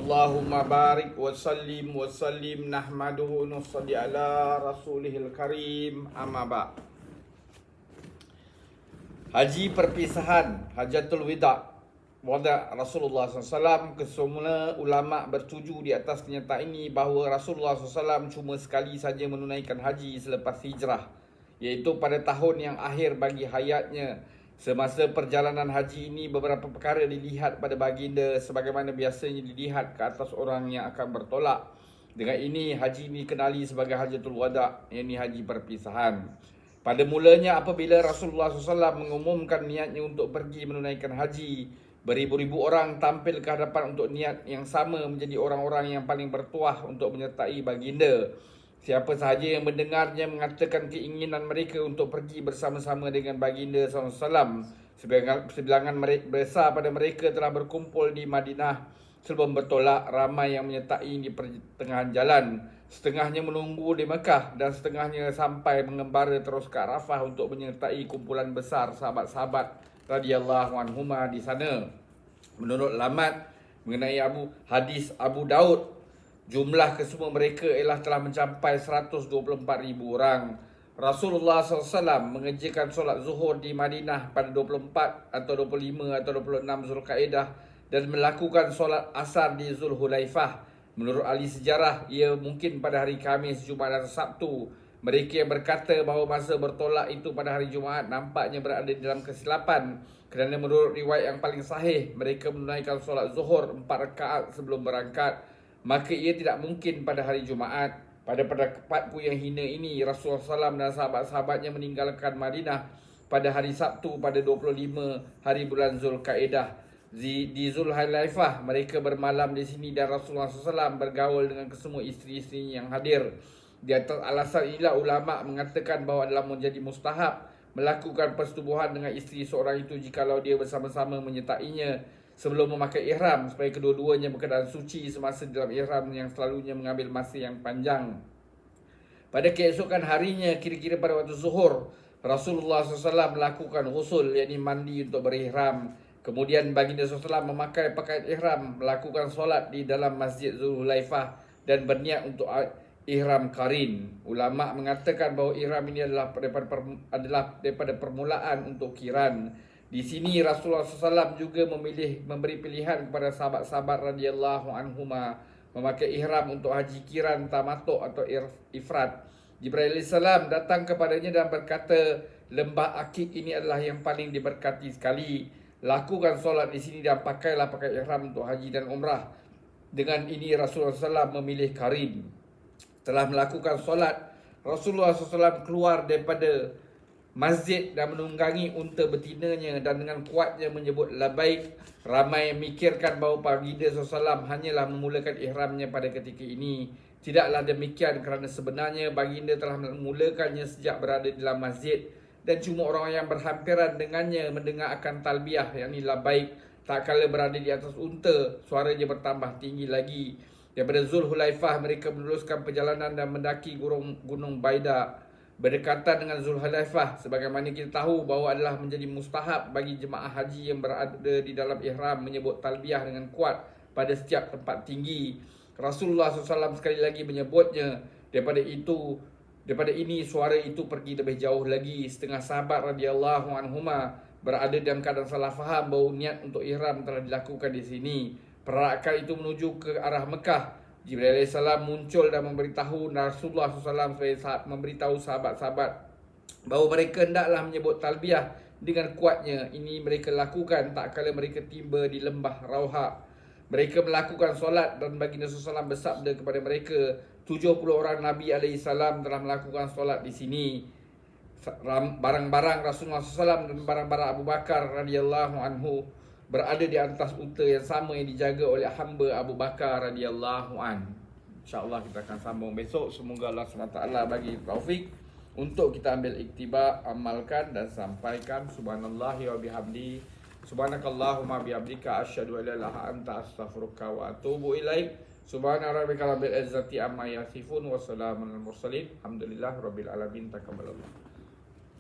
Allahumma barik wa sallim nahmaduhu nusalli ala rasulihil karim amma ba'. Haji perpisahan, Hajatul Wida' wada Rasulullah SAW. Kesemua ulama' bertuju di atas kenyataan ini bahawa Rasulullah SAW cuma sekali saja menunaikan haji selepas hijrah, iaitu pada tahun yang akhir bagi hayatnya. Semasa perjalanan haji ini, beberapa perkara dilihat pada baginda sebagaimana biasanya dilihat ke atas orang yang akan bertolak. Dengan ini, haji ini dikenali sebagai Hajatul Wada', yakni haji perpisahan. Pada mulanya apabila Rasulullah SAW mengumumkan niatnya untuk pergi menunaikan haji, beribu-ribu orang tampil ke hadapan untuk niat yang sama menjadi orang-orang yang paling bertuah untuk menyertai baginda. Siapa sahaja yang mendengarnya mengatakan keinginan mereka untuk pergi bersama-sama dengan baginda SAW. Sebilangan besar pada mereka telah berkumpul di Madinah sebelum bertolak. Ramai yang menyertai di pertengahan jalan. Setengahnya menunggu di Mekah dan setengahnya sampai mengembara terus ke Arafah untuk menyertai kumpulan besar sahabat-sahabat radhiyallahu anhuma di sana. Menurut lamat mengenai hadis Abu Daud, jumlah kesemua mereka ialah telah mencapai 124,000 orang. Rasulullah SAW mengerjakan solat zuhur di Madinah pada 24 atau 25 atau 26 Zulkaidah dan melakukan solat asar di Zulhulaifah. Menurut ahli sejarah, ia mungkin pada hari Khamis, Jumaat dan Sabtu. Mereka yang berkata bahawa masa bertolak itu pada hari Jumaat nampaknya berada di dalam kesilapan, kerana menurut riwayat yang paling sahih, mereka menunaikan solat zuhur 4 rakaat sebelum berangkat. Maka ia tidak mungkin pada hari Jumaat. Pada pendapatku yang hina ini, Rasulullah SAW dan sahabat-sahabatnya meninggalkan Madinah pada hari Sabtu pada 25 hari bulan Zulkaidah. Di Zulhulaifah mereka bermalam di sini dan Rasulullah SAW bergaul dengan kesemua isteri-isteri yang hadir. Di atas alasan inilah ulama' mengatakan bahawa adalah menjadi mustahab melakukan persetubuhan dengan isteri seorang itu jikalau dia bersama-sama menyertainya sebelum memakai ihram, supaya kedua-duanya berkeadaan suci semasa dalam ihram yang selalunya mengambil masa yang panjang. Pada keesokan harinya, kira-kira pada waktu zuhur, Rasulullah SAW melakukan ghusul, yakni mandi untuk berihram. Kemudian baginda SAW memakai pakaian ihram, melakukan solat di dalam Masjid Zulhulaifah dan berniat untuk ihram qarin. Ulama' mengatakan bahawa ihram ini adalah daripada permulaan untuk qiran. Di sini Rasulullah SAW juga memberi pilihan kepada sahabat-sahabat radhiyallahu anhuma memakai ihram untuk haji qiran, tamattu' atau ifrat. Jibril AS datang kepadanya dan berkata, lembah Akik ini adalah yang paling diberkati sekali. Lakukan solat di sini dan pakailah pakaian ihram untuk haji dan umrah. Dengan ini Rasulullah SAW memilih qarin. Setelah melakukan solat, Rasulullah SAW keluar daripada masjid dan menunggangi unta betinanya dan dengan kuatnya menyebut labaik. Ramai yang memikirkan bahawa baginda SAW hanyalah memulakan ihramnya pada ketika ini. Tidaklah demikian, kerana sebenarnya baginda telah memulakannya sejak berada di dalam masjid dan cuma orang yang berhampiran dengannya mendengar akan talbiyah, yakni labaik. Tak kala berada di atas unta, suaranya bertambah tinggi lagi. Daripada Zulhulaifah mereka meneruskan perjalanan dan mendaki gunung Baida berdekatan dengan Zulhulaifah. Sebagaimana kita tahu bahawa adalah menjadi mustahab bagi jemaah haji yang berada di dalam ihram menyebut talbiyah dengan kuat pada setiap tempat tinggi. Rasulullah SAW sekali lagi menyebutnya. Daripada ini suara itu pergi lebih jauh lagi. Setengah sahabat radhiyallahu anhuma berada dalam keadaan salah faham bahawa niat untuk ihram telah dilakukan di sini. Perarakan itu menuju ke arah Mekah. Jibril AS muncul dan memberitahu Rasulullah SAW memberitahu sahabat-sahabat bahawa mereka hendaklah menyebut talbiyah dengan kuatnya. Ini mereka lakukan tak kala mereka tiba di lembah Rauha. Mereka melakukan solat dan baginda SAW bersabda kepada mereka, 70 orang Nabi SAW telah melakukan solat di sini. Barang-barang Rasulullah SAW dan barang-barang Abu Bakar radhiyallahu anhu berada di atas unta yang sama yang dijaga oleh hamba Abu Bakar radhiyallahu an. InsyaAllah kita akan sambung besok. Semoga Allah SWT bagi taufik untuk kita ambil iktibar, amalkan dan sampaikan. Subhanallahi wa bihamdi. Subhanakallahumma bihamdika asyhadu an la ilaha anta astaghfiruka wa atubu ilaik. Subhana rabbika rabbil izzati amma yasifun wa salamun alal mursalin. Alhamdulillah rabbil alamin. Taqabbalallah.